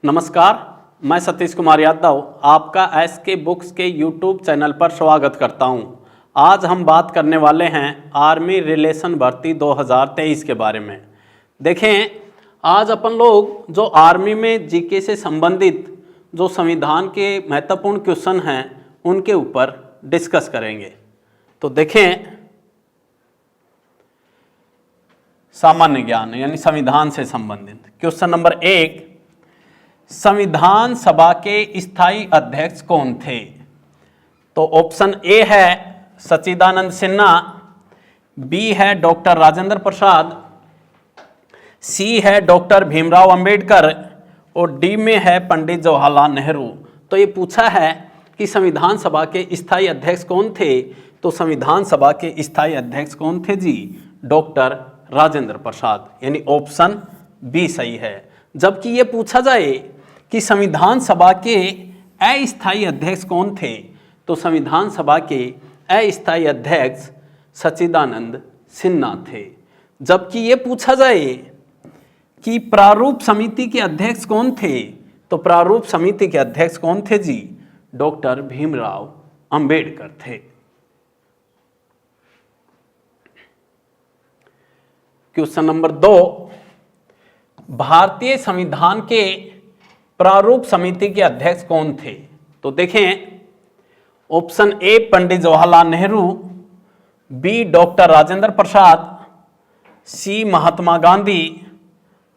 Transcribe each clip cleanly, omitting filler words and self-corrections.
नमस्कार, मैं सतीश कुमार यादव आपका एसके बुक्स के यूट्यूब चैनल पर स्वागत करता हूं। आज हम बात करने वाले हैं आर्मी रिलेशन भर्ती 2023 के बारे में। देखें, आज अपन लोग जो आर्मी में जीके से संबंधित जो संविधान के महत्वपूर्ण क्वेश्चन हैं उनके ऊपर डिस्कस करेंगे। तो देखें, सामान्य ज्ञान यानी संविधान से संबंधित क्वेश्चन नंबर 1, संविधान सभा के स्थायी अध्यक्ष कौन थे? तो ऑप्शन ए है सच्चिदानंद सिन्हा, बी है डॉक्टर राजेंद्र प्रसाद, सी है डॉक्टर भीमराव अंबेडकर और डी में है पंडित जवाहरलाल नेहरू। तो ये पूछा है कि संविधान सभा के स्थायी अध्यक्ष कौन थे? तो संविधान सभा के स्थायी अध्यक्ष कौन थे जी? डॉक्टर राजेंद्र प्रसाद, यानी ऑप्शन बी सही है। जबकि ये पूछा जाए कि संविधान सभा के अस्थायी अध्यक्ष कौन थे? तो संविधान सभा के अस्थायी अध्यक्ष सच्चिदानंद सिन्हा थे। जबकि ये पूछा जाए कि प्रारूप समिति के अध्यक्ष कौन थे? तो प्रारूप समिति के अध्यक्ष कौन थे जी? डॉक्टर भीमराव अंबेडकर थे। क्वेश्चन नंबर 2, भारतीय संविधान के प्रारूप समिति के अध्यक्ष कौन थे? तो देखें, option A Pandit Jawaharlal Nehru, B doctor Rajendra Prasad, C Mahatma Gandhi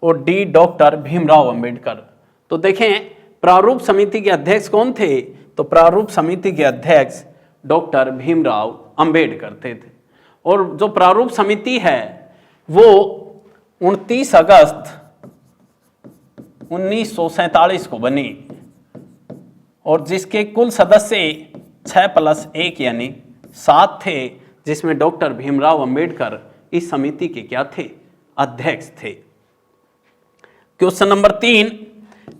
और डी डॉक्टर भीमराव अंबेडकर। तो देखें, प्रारूप समिति के अध्यक्ष कौन थे? तो प्रारूप समिति के अध्यक्ष डॉक्टर भीमराव अंबेडकर थे। और जो प्रारूप समिति है वो 29 अगस्त 1947 को बनी और जिसके कुल सदस्य 6+1 यानी 7 थे, जिसमें डॉक्टर भीमराव अंबेडकर इस समिति के क्या थे? अध्यक्ष थे। क्वेश्चन नंबर 3,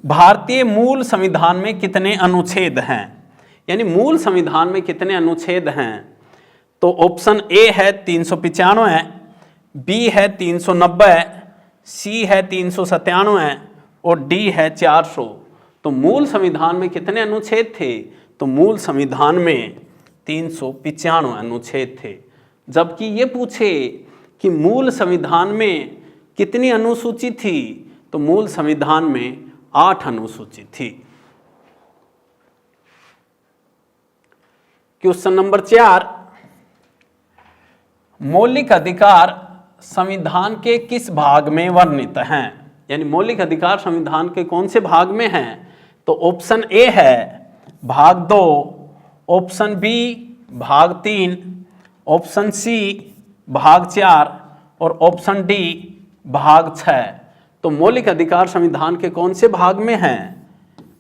भारतीय मूल संविधान में कितने अनुच्छेद हैं? यानी मूल संविधान में कितने अनुच्छेद हैं? तो ऑप्शन ए है 395, बी है 390, सी है 397 और डी है 400। तो मूल संविधान में कितने अनुच्छेद थे? तो मूल संविधान में 395 अनुच्छेद थे। जबकि ये पूछे कि मूल संविधान में कितनी अनुसूची थी? तो मूल संविधान में 8 अनुसूची थी। क्वेश्चन नंबर 4, मौलिक अधिकार संविधान के किस भाग में वर्णित हैं? यानी मौलिक अधिकार संविधान के कौन से भाग में हैं? तो ऑप्शन ए है भाग 2, ऑप्शन बी भाग 3, ऑप्शन सी भाग 4 और ऑप्शन डी भाग 6। तो मौलिक अधिकार संविधान के कौन से भाग में हैं?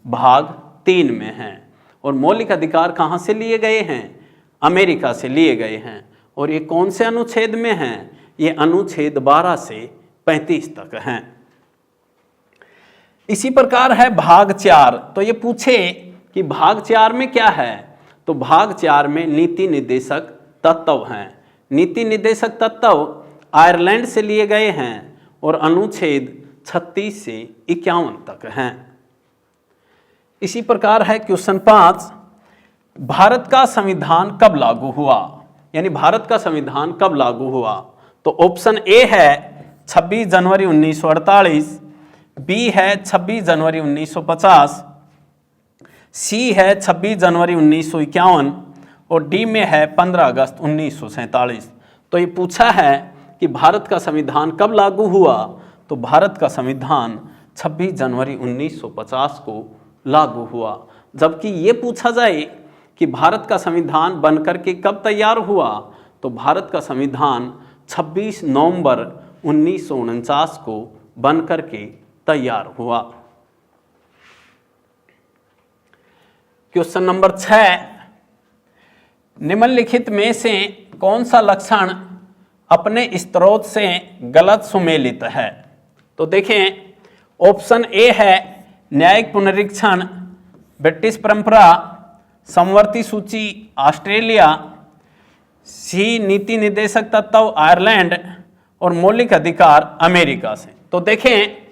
भाग 3 में हैं। और मौलिक अधिकार कहाँ से लिए गए हैं? अमेरिका से लिए गए हैं। और ये कौन से अनुच्छेद में हैं? ये अनुच्छेद 12 से 35 तक हैं। इसी प्रकार है भाग 4। तो ये पूछे कि भाग 4 में क्या है? तो भाग 4 में नीति निर्देशक तत्व हैं। नीति निर्देशक तत्व आयरलैंड से लिए गए हैं और अनुच्छेद 36 से 51 तक हैं। इसी प्रकार है क्वेश्चन 5, भारत का संविधान कब लागू हुआ? यानी भारत का संविधान कब लागू हुआ? तो ऑप्शन ए है 26 जनवरी 1948, बी है 26 जनवरी 1950, सी है 26 जनवरी 1951 और डी में है 15 अगस्त 1947। तो ये पूछा है कि भारत का संविधान कब लागू हुआ? तो भारत का संविधान 26 जनवरी 1950 को लागू हुआ। जबकि ये पूछा जाए कि भारत का संविधान बनकर के कब तैयार हुआ? तो भारत का संविधान 26 नवंबर 1949 को बनकर के तैयार हुआ। क्वेश्चन नंबर 6, निम्नलिखित में से कौन सा लक्षण अपने स्रोत से गलत सुमेलित है? तो देखें, ऑप्शन ए है न्यायिक पुनरीक्षण, ब्रिटिश परंपरा, समवर्ती सूची ऑस्ट्रेलिया, सी नीति निर्देशक तत्व आयरलैंड और मौलिक अधिकार अमेरिका से। तो देखें,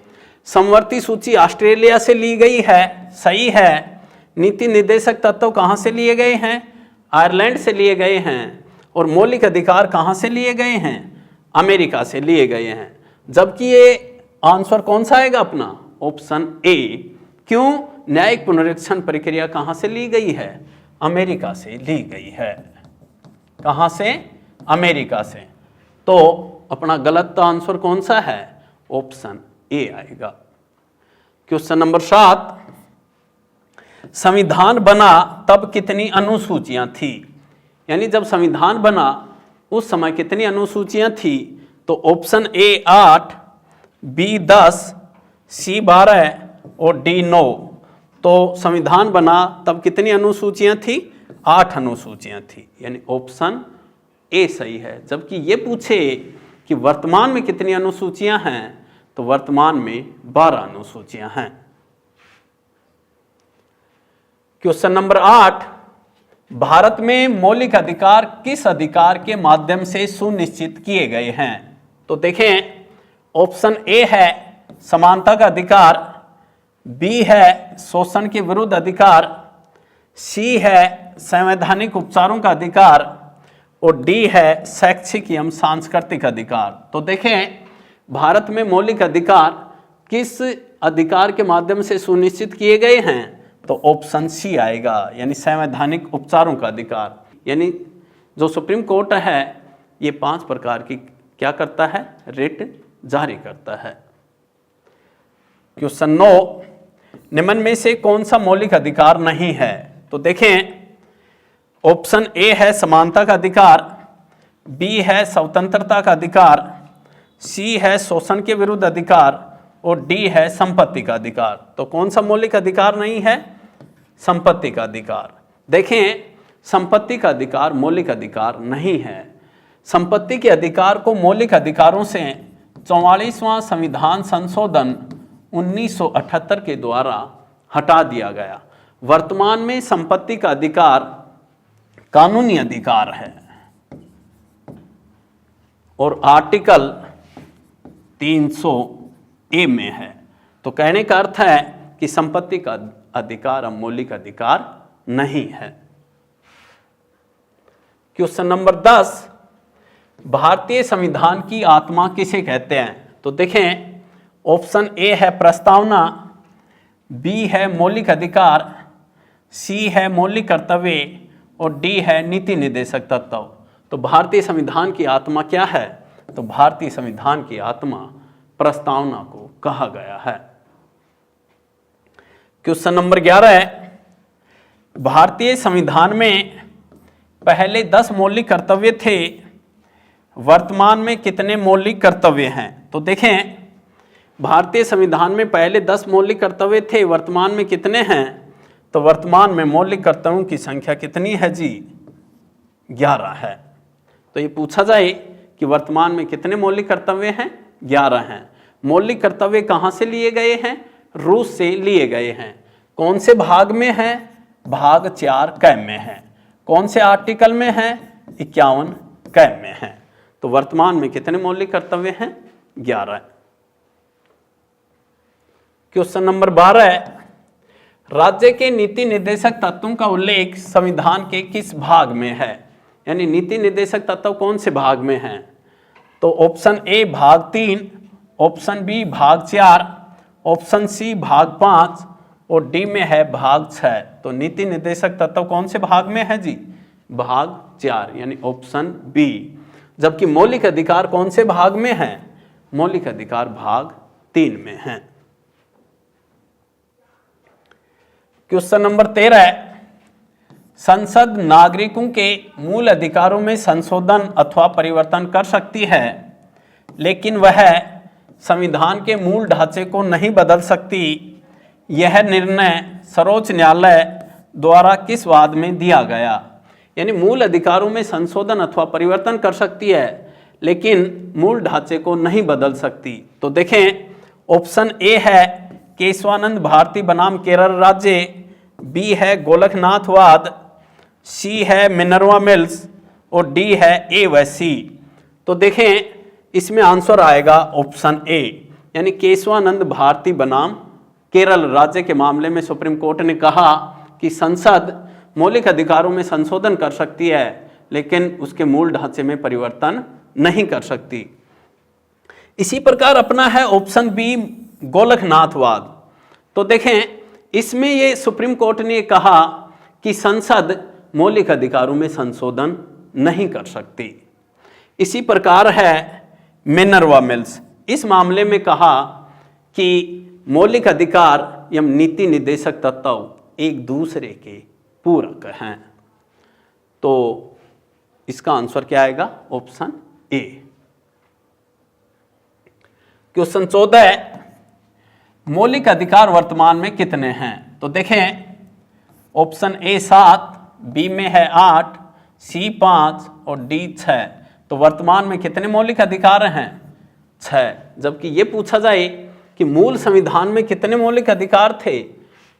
समवर्ती सूची ऑस्ट्रेलिया से ली गई है, सही है। नीति निर्देशक तत्व कहाँ से लिए गए हैं? आयरलैंड से लिए गए हैं। और मौलिक अधिकार कहाँ से लिए गए हैं? अमेरिका से लिए गए हैं। जबकि ये आंसर कौन सा आएगा अपना? Option A. क्यों? न्यायिक पुनरीक्षण प्रक्रिया कहाँ से ली गई है? अमेरिका से ली गई है। कहाँ से? अमेरिका से। तो अपना गलत आंसर कौन सा है? ऑप्शन ए आएगा। क्वेश्चन नंबर 7, संविधान बना तब कितनी अनुसूचियां थी? यानी जब संविधान बना उस समय कितनी अनुसूचियां थी? तो ऑप्शन ए 8, बी 10, सी 12 और डी 9। तो संविधान बना तब कितनी अनुसूचियां थी? 8 अनुसूचियां थी, यानी ऑप्शन ए सही है। जबकि ये पूछे कि वर्तमान में कितनी अनुसूचियां हैं, तो वर्तमान में 12 अनुसूचियां हैं। क्वेश्चन नंबर 8, भारत में मौलिक अधिकार किस अधिकार के माध्यम से सुनिश्चित किए गए हैं? तो देखें, ऑप्शन ए है समानता का अधिकार, बी है शोषण के विरुद्ध अधिकार, सी है संवैधानिक उपचारों का अधिकार और डी है शैक्षिक एवं सांस्कृतिक अधिकार। तो देखें, भारत में मौलिक अधिकार किस अधिकार के माध्यम से सुनिश्चित किए गए हैं? तो ऑप्शन सी आएगा, यानी संवैधानिक उपचारों का अधिकार। यानी जो सुप्रीम कोर्ट है ये 5 प्रकार की क्या करता है? रिट जारी करता है। क्वेश्चन 9, निम्न में से कौन सा मौलिक अधिकार नहीं है? तो देखें, ऑप्शन ए है समानता का अधिकार, बी है स्वतंत्रता का अधिकार, सी है शोषण के विरुद्ध अधिकार और डी है संपत्ति का अधिकार। तो कौन सा मौलिक अधिकार नहीं है? संपत्ति का अधिकार। देखें, संपत्ति का अधिकार मौलिक अधिकार नहीं है। संपत्ति के अधिकार को मौलिक अधिकारों से 44वां संविधान संशोधन 1978 के द्वारा हटा दिया गया। वर्तमान में संपत्ति का अधिकार कानूनी अधिकार है और आर्टिकल 300A में है। तो कहने का अर्थ है कि संपत्ति का अधिकार अब मौलिक अधिकार नहीं है। क्वेश्चन नंबर 10, भारतीय संविधान की आत्मा किसे कहते हैं? तो देखें, ऑप्शन ए है प्रस्तावना, बी है मौलिक अधिकार, सी है मौलिक कर्तव्य और डी है नीति निर्देशक तत्व। तो भारतीय संविधान की आत्मा क्या है? तो भारतीय संविधान की आत्मा प्रस्तावना को कहा गया है। क्वेश्चन नंबर 11, भारतीय संविधान में पहले 10 मौलिक कर्तव्य थे, वर्तमान में कितने मौलिक कर्तव्य हैं? तो देखें, भारतीय संविधान में पहले 10 मौलिक कर्तव्य थे, वर्तमान में कितने हैं? तो वर्तमान में मौलिक कर्तव्यों की संख्या कितनी है जी? 11 है। तो ये पूछा जाए कि वर्तमान में कितने मौलिक कर्तव्य हैं? 11 हैं। मौलिक कर्तव्य कहाँ से लिए गए हैं? रूस से लिए गए हैं। कौन से भाग में है? भाग 4 क में है। कौन से आर्टिकल में है? 51 क में है। तो वर्तमान में कितने मौलिक कर्तव्य हैं? 11। क्वेश्चन नंबर 12, राज्य के नीति निर्देशक तत्वों का उल्लेख संविधान के किस भाग में है? यानी नीति निर्देशक तत्व कौन से भाग में हैं? तो ऑप्शन ए भाग 3, ऑप्शन बी भाग 4, ऑप्शन सी भाग 5 और डी में है भाग 6। तो नीति निर्देशक तत्व कौन से भाग में है जी? भाग 4, यानी ऑप्शन बी। जबकि मौलिक अधिकार कौन से भाग में है? मौलिक अधिकार भाग 3 में है। क्वेश्चन नंबर 13, संसद नागरिकों के मूल अधिकारों में संशोधन अथवा परिवर्तन कर सकती है, लेकिन वह संविधान के मूल ढांचे को नहीं बदल सकती। यह निर्णय सर्वोच्च न्यायालय द्वारा किस वाद में दिया गया? यानी मूल अधिकारों में संशोधन अथवा परिवर्तन कर सकती है, लेकिन मूल ढांचे को नहीं बदल सकती। तो देखें, ऑप्शन ए है केशवानंद भारती बनाम केरल राज्य, बी है गोलकनाथवाद, सी है मिनर्वा मिल्स और डी है ए व सी। तो देखें, इसमें आंसर आएगा ऑप्शन ए, यानी केशवानंद भारती बनाम केरल राज्य के मामले में सुप्रीम कोर्ट ने कहा कि संसद मौलिक अधिकारों में संशोधन कर सकती है लेकिन उसके मूल ढांचे में परिवर्तन नहीं कर सकती। इसी प्रकार अपना है ऑप्शन बी गोलकनाथवाद। तो देखें इसमें ये सुप्रीम कोर्ट ने कहा कि संसद मौलिक अधिकारों में संशोधन नहीं कर सकती। इसी प्रकार है मिनर्वा मिल्स, इस मामले में कहा कि मौलिक अधिकार एवं नीति निर्देशक तत्व एक दूसरे के पूरक हैं। तो इसका आंसर क्या आएगा? Option A. क्वेश्चन 14, मौलिक अधिकार वर्तमान में कितने हैं? तो देखें ऑप्शन ए 7, बी में है 8, सी 5 और डी 6। तो वर्तमान में कितने मौलिक अधिकार हैं? 6। जबकि ये पूछा जाए कि मूल संविधान में कितने मौलिक अधिकार थे,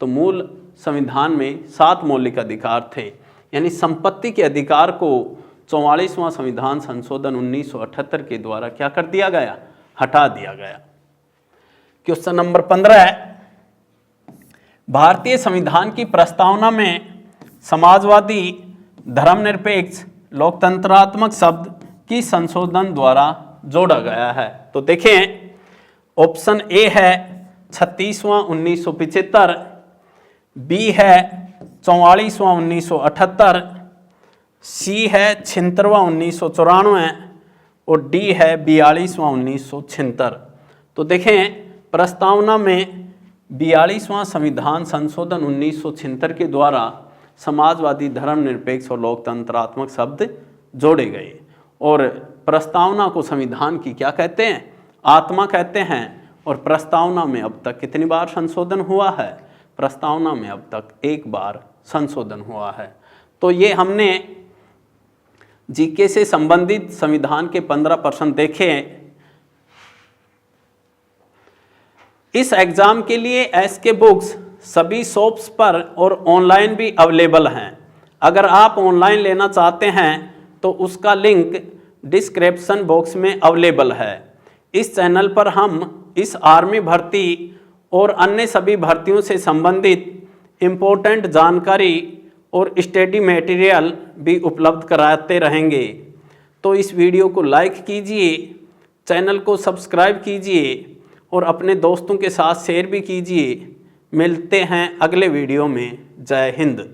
तो मूल संविधान में 7 मौलिक अधिकार थे। यानी संपत्ति के अधिकार को 44वां संविधान संशोधन 1978 के द्वारा क्या कर दिया गया? हटा दिया गया। क्वेश्चन नंबर 15 है, भारतीय संविधान की प्रस्तावना में समाजवादी, धर्मनिरपेक्ष, लोकतंत्रात्मक शब्द की संशोधन द्वारा जोड़ा गया है। तो देखें ऑप्शन ए है 36वां 1975, बी है 44वां 1978, सी है 76वां 1994 और डी है 42वां 1976। तो देखें प्रस्तावना में 42वां संविधान संशोधन 1976 के द्वारा समाजवादी, धर्मनिरपेक्ष और लोकतंत्रात्मक शब्द जोड़े गए। और प्रस्तावना को संविधान की क्या कहते हैं? आत्मा कहते हैं। और प्रस्तावना में अब तक कितनी बार संशोधन हुआ है? प्रस्तावना में अब तक 1 बार संशोधन हुआ है। तो ये हमने जीके से संबंधित संविधान के 15 प्रश्न देखे। इस एग्जाम के लिए एसके बुक्स सभी शॉप्स पर और ऑनलाइन भी अवेलेबल हैं। अगर आप ऑनलाइन लेना चाहते हैं तो उसका लिंक डिस्क्रिप्शन बॉक्स में अवेलेबल है। इस चैनल पर हम इस आर्मी भर्ती और अन्य सभी भर्तियों से संबंधित इम्पोर्टेंट जानकारी और स्टडी मटेरियल भी उपलब्ध कराते रहेंगे। तो इस वीडियो को लाइक कीजिए, चैनल को सब्सक्राइब कीजिए और अपने दोस्तों के साथ शेयर भी कीजिए। मिलते हैं अगले वीडियो में। जय हिंद।